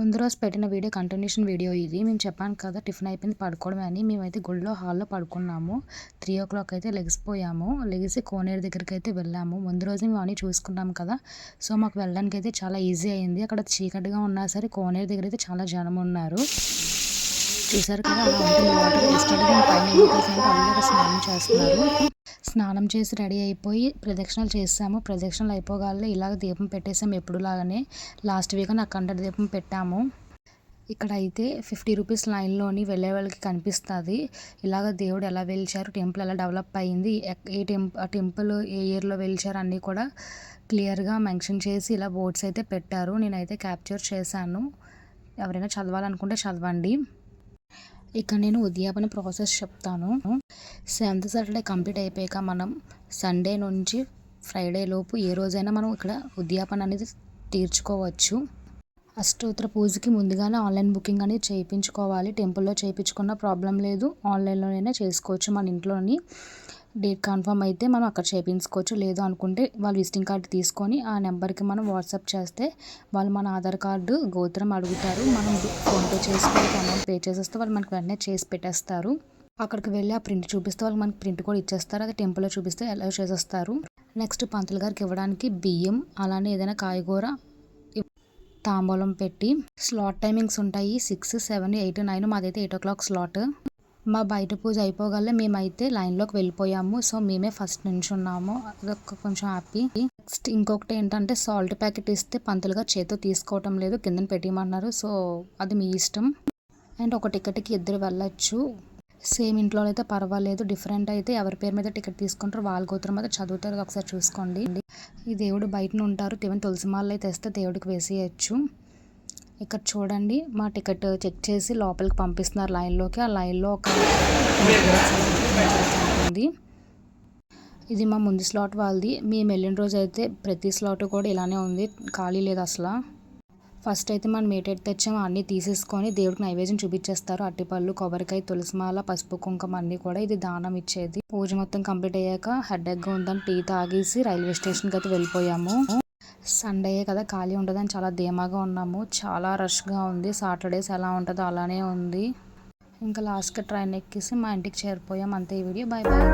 ముందు రోజు పెట్టిన వీడియో కంటిన్యూషన్ వీడియో ఇది. మేము చెప్పాను కదా టిఫిన్ అయిపోయింది పడుకోవడమే అని. మేమైతే గుడిలో హాల్లో పడుకున్నాము. 3:00 అయితే లెగిసిపోయాము. లెగిసి కోనేరు దగ్గరికి అయితే వెళ్ళాము. ముందు రోజు మేము అన్నీ చూసుకున్నాం కదా, సో మాకు వెళ్ళడానికి అయితే చాలా ఈజీ అయింది. అక్కడ చీకటిగా ఉన్నా సరే కోనేరు దగ్గర అయితే చాలా జనం ఉన్నారు. చూసారు కదా అలా ఉంటుంది వాటర్. ఎస్టర్డే పైన వెళ్ళి స్నానం చేస్తున్నారు. స్నానం చేసి రెడీ అయిపోయి ప్రదక్షిణలు చేసాము. ప్రదక్షిణలు అయిపోగానే ఇలాగ దీపం పెట్టేసాము ఎప్పుడులాగానే. లాస్ట్ వీక్ నాకు 100 దీపం పెట్టాము. ఇక్కడ అయితే 50 రూపీస్ లైన్లోని వెళ్ళే వాళ్ళకి కనిపిస్తుంది ఇలాగ దేవుడు ఎలా వెలిచారు, టెంపుల్ ఎలా డెవలప్ అయ్యింది, ఆ టెంపుల్ ఏ ఇయర్లో వెలిచారు అన్నీ కూడా క్లియర్గా మెన్షన్ చేసి ఇలా బోర్డ్స్ అయితే పెట్టారు. నేనైతే క్యాప్చర్ చేశాను. ఎవరైనా చదవాలనుకుంటే చదవండి. ఇక్కడ నేను ఉద్యాపన ప్రాసెస్ చెప్తాను. 7th సాటర్డే కంప్లీట్ అయిపోయాక మనం సండే నుంచి ఫ్రైడే లోపు ఏ రోజైనా మనం ఇక్కడ ఉద్యాపన అనేది తీర్చుకోవచ్చు. అష్టోత్తర పూజకి ముందుగానే ఆన్లైన్ బుకింగ్ అనేది చేయించుకోవాలి. టెంపుల్లో చేయించుకున్న ప్రాబ్లం లేదు, ఆన్లైన్లోనైనా చేసుకోవచ్చు. మన ఇంట్లోని డేట్ కన్ఫర్మ్ అయితే మనం అక్కడ చేయించుకోవచ్చు. లేదు అనుకుంటే వాళ్ళు విజిటింగ్ కార్డు తీసుకొని ఆ నెంబర్కి మనం వాట్సాప్ చేస్తే వాళ్ళు మన ఆధార్ కార్డు గోత్రం అడుగుతారు. మనం ఫోన్పే చేసుకొని అమౌంట్ పే చేసేస్తే వాళ్ళు మనకు వెంటనే చేసి పెట్టేస్తారు. అక్కడికి వెళ్ళి ఆ ప్రింట్ చూపిస్తే వాళ్ళు మనకి ప్రింట్ కూడా ఇచ్చేస్తారు. అది టెంపుల్లో చూపిస్తే అలౌ చేసేస్తారు. నెక్స్ట్ పంతులు గారికి ఇవ్వడానికి బియ్యం, అలానే ఏదైనా కాయగూర తాంబూలం పెట్టి స్లాట్ టైమింగ్స్ ఉంటాయి. 6, 7, 8, 9. మాదైతే 8 o'clock స్లాట్. మా బయట పూజ అయిపోగలే మేమైతే లైన్లోకి వెళ్ళిపోయాము. సో మేమే ఫస్ట్ నుంచి ఉన్నాము. అదొక కొంచెం హ్యాపీ. నెక్స్ట్ ఇంకొకటి ఏంటంటే సాల్ట్ ప్యాకెట్ ఇస్తే పంతులుగా చేతితో తీసుకోవటం లేదు, కిందన పెట్టిమన్నారు. సో అది మీ ఇష్టం. అండ్ ఒక టికెట్కి 2 వెళ్ళొచ్చు. సేమ్ ఇంట్లో అయితే పర్వాలేదు, డిఫరెంట్ అయితే ఎవరి పేరు మీద టికెట్ తీసుకుంటారో వాళ్ళ గోత్రం అయితే చదువుతారు. అది ఒకసారి చూసుకోండి. ఈ దేవుడు బయటను ఉంటారు. తులసి మాలలు అయితే తెస్తే దేవుడికి వేసేయచ్చు. ఇక్కడ చూడండి మా టికెట్ చెక్ చేసి లోపలికి పంపిస్తున్నారు లైన్లోకి. ఆ లైన్లో ఒక ఉంటుంది. ఇది మా ముందు స్లాట్ వాళ్ళది. మేము వెళ్ళిన రోజు అయితే ప్రతి స్లాట్ కూడా ఇలానే ఉంది, ఖాళీ లేదు అసలు. ఫస్ట్ అయితే మనం ఏటైతే తెచ్చామో అన్నీ తీసేసుకొని దేవుడికి నైవేద్యం చూపించేస్తారు. అట్టిపళ్ళు, కొబ్బరికాయ, తులసిమాల, పసుపు, కుంకుమ అన్నీ కూడా. ఇది దానం ఇచ్చేది. పూజ మొత్తం కంప్లీట్ అయ్యాక హెడేక్గా ఉందని టీ తాగేసి రైల్వే స్టేషన్కి అయితే వెళ్ళిపోయాము. సండే కదా ఖాళీ ఉండదని చాలా ధీమాగా ఉన్నాము. చాలా రష్గా ఉంది. సాటర్డేస్ ఎలా ఉంటుందో అలానే ఉంది. ఇంకా లాస్ట్గా ట్రైన్ ఎక్కేసి మా ఇంటికి చేరిపోయాం. అంతే ఈ వీడియో. Bye bye.